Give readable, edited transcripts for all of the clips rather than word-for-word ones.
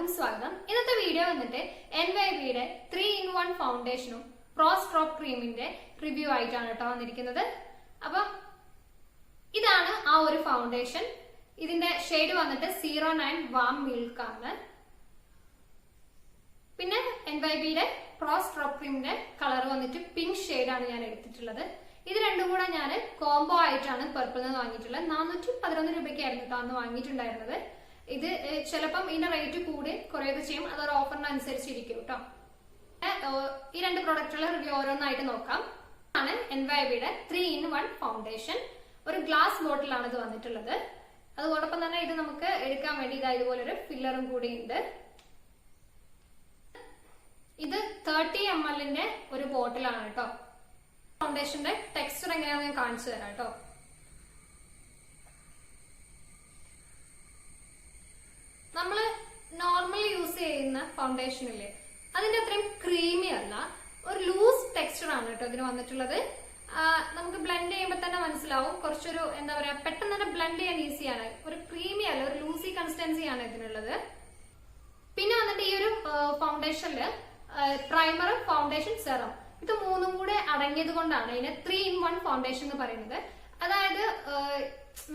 എല്ലാവർക്കും സ്വാഗതം. ഇന്നത്തെ വീഡിയോ വന്നിട്ട് NYBയുടെ 3-in-1 ഫൗണ്ടേഷനും പ്രോ സ്ട്രോക്ക് ക്രീമിന്റെ റിവ്യൂ ആയിട്ടാണ് കേട്ടോ വന്നിരിക്കുന്നത്. അപ്പം ഇതാണ് ആ ഒരു ഫൗണ്ടേഷൻ. ഇതിന്റെ ഷെയ്ഡ് വന്നിട്ട് 09 വാം മിൽക്ക് ആണ്. പിന്നെ NYBയുടെ പ്രോ സ്ട്രോക്ക് ക്രീമിന്റെ കളർ വന്നിട്ട് പിങ്ക് ഷെയ്ഡാണ് ഞാൻ എടുത്തിട്ടുള്ളത്. ഇത് രണ്ടും കൂടെ ഞാൻ കോംബോ ആയിട്ടാണ് പർപ്പിൾ നിന്ന് വാങ്ങിയിട്ടുള്ളത്. 411 രൂപയ്ക്കായിരുന്നു കേട്ടോ അന്ന് വാങ്ങിയിട്ടുണ്ടായിരുന്നത്. ഇത് ചിലപ്പം ഇതിന്റെ റേറ്റ് കൂടി കുറയൊക്കെ ചെയ്യും, അതൊരു ഓഫറിനനുസരിച്ചിരിക്കും കേട്ടോ. ഈ രണ്ട് പ്രൊഡക്റ്റുകളുടെ റിവ്യൂ ഓരോന്നായിട്ട് നോക്കാം. ആണ് NYBയുടെ 3-in-1 ഫൗണ്ടേഷൻ. ഒരു ഗ്ലാസ് ബോട്ടിലാണ് ഇത് വന്നിട്ടുള്ളത്. അതോടൊപ്പം തന്നെ ഇത് നമുക്ക് എടുക്കാൻ വേണ്ടി ഇതുപോലെ ഒരു ഫില്ലറും കൂടി ഉണ്ട്. ഇത് 30 ml ഒരു ബോട്ടിലാണ് കേട്ടോ. ഫൗണ്ടേഷന്റെ ടെക്സ്ചർ എങ്ങനെയാണെന്ന് ഞാൻ കാണിച്ചു തരാം കേട്ടോ. നമ്മള് നോർമലി യൂസ് ചെയ്യുന്ന ഫൗണ്ടേഷനില്ലേ, അതിന്റെ അത്രയും ക്രീമി അല്ല, ഒരു ലൂസ് ടെക്സ്ചർ ആണ് കേട്ടോ ഇതിന് വന്നിട്ടുള്ളത്. നമുക്ക് ബ്ലെൻഡ് ചെയ്യുമ്പോൾ തന്നെ മനസ്സിലാവും, കുറച്ചൊരു എന്താ പറയാ, പെട്ടെന്ന് തന്നെ ബ്ലെൻഡ് ചെയ്യാൻ ഈസിയാണ്. ഒരു ക്രീമി അല്ല, ഒരു ലൂസി കൺസിസ്റ്റൻസിയാണ് ഇതിനുള്ളത്. പിന്നെ വന്നിട്ട് ഈ ഒരു ഫൗണ്ടേഷനില് പ്രൈമർ, ഫൗണ്ടേഷൻ, സെറം ഇത് മൂന്നും കൂടെ അടങ്ങിയത് കൊണ്ടാണ് ഇതിന് 3-in-1 ഫൗണ്ടേഷൻ എന്ന് പറയുന്നത്. അതായത്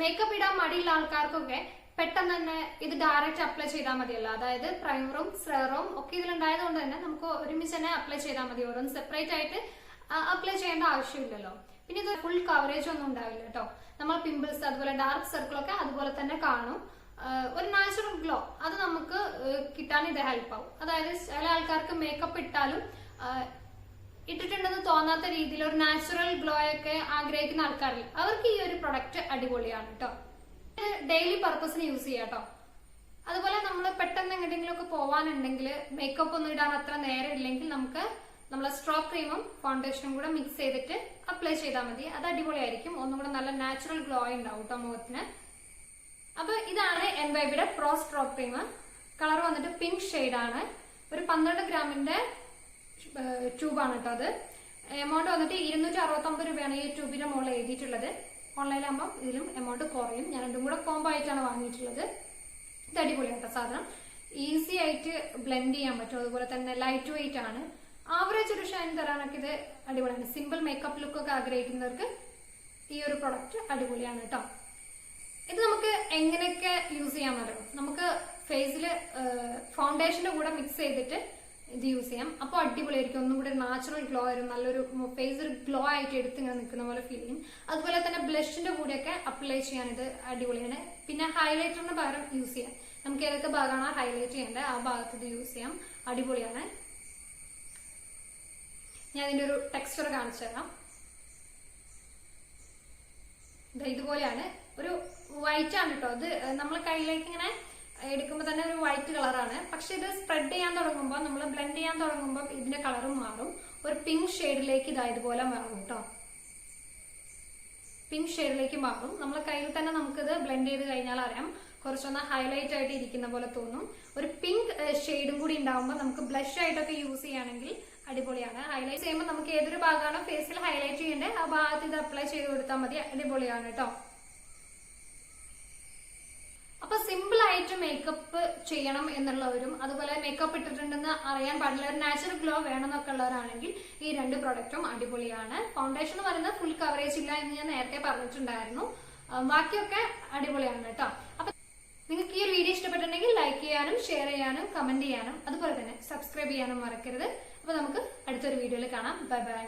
മേക്കപ്പ് ഇടാൻ മടിയുള്ള ആൾക്കാർക്കൊക്കെ പെട്ടെന്ന് തന്നെ ഇത് ഡയറക്റ്റ് അപ്ലൈ ചെയ്താൽ മതിയല്ലോ. അതായത് പ്രൈമറും സെറവും ഒക്കെ ഇതിലുണ്ടായത് കൊണ്ട് തന്നെ നമുക്ക് ഒരുമിച്ച് തന്നെ അപ്ലൈ ചെയ്താൽ മതി. ഓരോന്ന് സെപ്പറേറ്റ് ആയിട്ട് അപ്ലൈ ചെയ്യേണ്ട ആവശ്യമില്ലല്ലോ. പിന്നെ ഇത് ഫുൾ കവറേജ് ഒന്നും ഉണ്ടാവില്ല കേട്ടോ. നമ്മൾ പിമ്പിൾസ് അതുപോലെ ഡാർക്ക് സർക്കിളൊക്കെ അതുപോലെ തന്നെ കാണും. ഒരു നാച്ചുറൽ ഗ്ലോ അത് നമുക്ക് കിട്ടാൻ ഇത് ഹെൽപ്പ് ആവും. അതായത് ചില ആൾക്കാർക്ക് മേക്കപ്പ് ഇട്ടാലും ഇട്ടിട്ടുണ്ടെന്ന് തോന്നാത്ത രീതിയിൽ ഒരു നാച്ചുറൽ ഗ്ലോ ഒക്കെ ആഗ്രഹിക്കുന്ന ആൾക്കാരിൽ അവർക്ക് ഈ ഒരു പ്രൊഡക്റ്റ് അടിപൊളിയാണ് കേട്ടോ. ഡെയിലി പർപ്പസിന് യൂസ് ചെയ്യാം കേട്ടോ. അതുപോലെ നമ്മൾ പെട്ടെന്ന് എങ്ങോട്ടെങ്കിലും ഒക്കെ പോവാനുണ്ടെങ്കിൽ, മേക്കപ്പ് ഒന്നും ഇടാൻ അത്ര നേരം ഇല്ലെങ്കിൽ, നമുക്ക് നമ്മളെ സ്ട്രോക്ക് ക്രീമും ഫൗണ്ടേഷനും കൂടെ മിക്സ് ചെയ്തിട്ട് അപ്ലൈ ചെയ്താൽ മതി. അത് അടിപൊളിയായിരിക്കും. ഒന്നും കൂടെ നല്ല നാച്ചുറൽ ഗ്ലോ ഉണ്ടാവും കേട്ടോ മുഖത്തിന്. അപ്പൊ ഇതാണ് NYBയുടെ പ്രോ സ്ട്രോക്ക് ക്രീം. കളർ വന്നിട്ട് പിങ്ക് ഷെയ്ഡാണ്. ഒരു 12 ഗ്രാമിന്റെ ട്യൂബാണ് കേട്ടോ അത്. എമൗണ്ട് വന്നിട്ട് 269 രൂപയാണ് ഈ ട്യൂബിന്റെ മുകളിൽ എഴുതിയിട്ടുള്ളത്. ഓൺലൈനാകുമ്പോൾ ഇതിലും എമൗണ്ട് കുറയും. ഞാൻ രണ്ടും കൂടെ കോംബോ ആയിട്ടാണ് വാങ്ങിയിട്ടുള്ളത്. ഇത് അടിപൊളിയാട്ടോ സാധനം. ഈസി ആയിട്ട് ബ്ലെൻഡ് ചെയ്യാൻ പറ്റും. അതുപോലെ തന്നെ ലൈറ്റ് വെയിറ്റ് ആണ്. ആവറേജ് ഒരു ഷൈൻ തരാനൊക്കെ ഇത് അടിപൊളിയാണ്. സിമ്പിൾ മേക്കപ്പ് ലുക്കൊക്കെ ആഗ്രഹിക്കുന്നവർക്ക് ഈ ഒരു പ്രൊഡക്റ്റ് അടിപൊളിയാണ് കേട്ടോ. ഇത് നമുക്ക് എങ്ങനെയൊക്കെ യൂസ് ചെയ്യാൻ പറ്റും. നമുക്ക് ഫേസിൽ ഫൗണ്ടേഷന്റെ കൂടെ മിക്സ് ചെയ്തിട്ട് ഇത് യൂസ് ചെയ്യാം. അപ്പോൾ അടിപൊളിയായിരിക്കും. ഒന്നും കൂടെ നാച്ചുറൽ ഗ്ലോ ആയിരുന്നു. നല്ലൊരു ഫേസ് ഒരു ഗ്ലോ ആയിട്ട് എടുത്ത് ഇങ്ങനെ നിൽക്കുന്ന പോലെ ഫീൽ ചെയ്യും. അതുപോലെ തന്നെ ബ്ലഷിന്റെ കൂടെയൊക്കെ അപ്ലൈ ചെയ്യാൻ ഇത് അടിപൊളിയാണ്. പിന്നെ ഹൈലൈറ്ററിന് പകരം യൂസ് ചെയ്യാം. നമുക്ക് ഏതൊക്കെ ഭാഗമാണ് ഹൈലൈറ്റ് ചെയ്യേണ്ടത് ആ ഭാഗത്ത് ഇത് യൂസ് ചെയ്യാം. അടിപൊളിയാണ്. ഞാൻ ഇതിന്റെ ഒരു ടെക്സ്ചർ കാണിച്ചു തരാം. ഇതുപോലെയാണ്. ഒരു വൈറ്റ് ആണ് കേട്ടോ. ഇത് നമ്മൾ കയ്യിലേക്ക് ഇങ്ങനെ എടുക്കുമ്പോൾ തന്നെ ഒരു വൈറ്റ് കളറാണ്. പക്ഷെ ഇത് സ്പ്രെഡ് ചെയ്യാൻ തുടങ്ങുമ്പോൾ, നമ്മൾ ബ്ലെൻഡ് ചെയ്യാൻ തുടങ്ങുമ്പോൾ ഇതിന്റെ കളറും മാറും. ഒരു പിങ്ക് ഷെയ്ഡിലേക്ക് ഇതുപോലെ മാറും കേട്ടോ. പിങ്ക് ഷെയ്ഡിലേക്ക് മാറും. നമ്മളെ കയ്യിൽ തന്നെ നമുക്കിത് ബ്ലെൻഡ് ചെയ്ത് കഴിഞ്ഞാൽ അറിയാം, കുറച്ചൊന്ന് ഹൈലൈറ്റ് ആയിട്ട് ഇരിക്കുന്ന പോലെ തോന്നും. ഒരു പിങ്ക് ഷെയ്ഡും കൂടി ഉണ്ടാവുമ്പോൾ നമുക്ക് ബ്ലഷ് ആയിട്ടൊക്കെ യൂസ് ചെയ്യുകയാണെങ്കിൽ അടിപൊളിയാണ്. ഹൈലൈറ്റ് ചെയ്യുമ്പോൾ നമുക്ക് ഏതൊരു ഭാഗമാണോ ഫേസിൽ ഹൈലൈറ്റ് ചെയ്യേണ്ടത് ആ ഭാഗത്ത് ഇത് അപ്ലൈ ചെയ്ത് കൊടുത്താൽ മതി. അടിപൊളിയാണ് കേട്ടോ. അപ്പൊ സിമ്പിൾ ആയിട്ട് മേക്കപ്പ് ചെയ്യണം എന്നുള്ളവരും, അതുപോലെ മേക്കപ്പ് ഇട്ടിട്ടുണ്ടെന്ന് അറിയാൻ പാടില്ല, ഒരു നാച്ചുറൽ ഗ്ലോ വേണമെന്നൊക്കെ ഉള്ളവരാണെങ്കിൽ ഈ രണ്ട് പ്രൊഡക്റ്റും അടിപൊളിയാണ്. ഫൗണ്ടേഷൻ എന്ന് പറയുന്നത് ഫുൾ കവറേജ് ഇല്ല എന്ന് ഞാൻ നേരത്തെ പറഞ്ഞിട്ടുണ്ടായിരുന്നു. ബാക്കിയൊക്കെ അടിപൊളിയാണ് കേട്ടോ. അപ്പൊ നിങ്ങൾക്ക് ഈ ഒരു വീഡിയോ ഇഷ്ടപ്പെട്ടിട്ടുണ്ടെങ്കിൽ ലൈക്ക് ചെയ്യാനും ഷെയർ ചെയ്യാനും കമന്റ് ചെയ്യാനും അതുപോലെ തന്നെ സബ്സ്ക്രൈബ് ചെയ്യാനും മറക്കരുത്. അപ്പൊ നമുക്ക് അടുത്തൊരു വീഡിയോയിൽ കാണാം. Bye bye.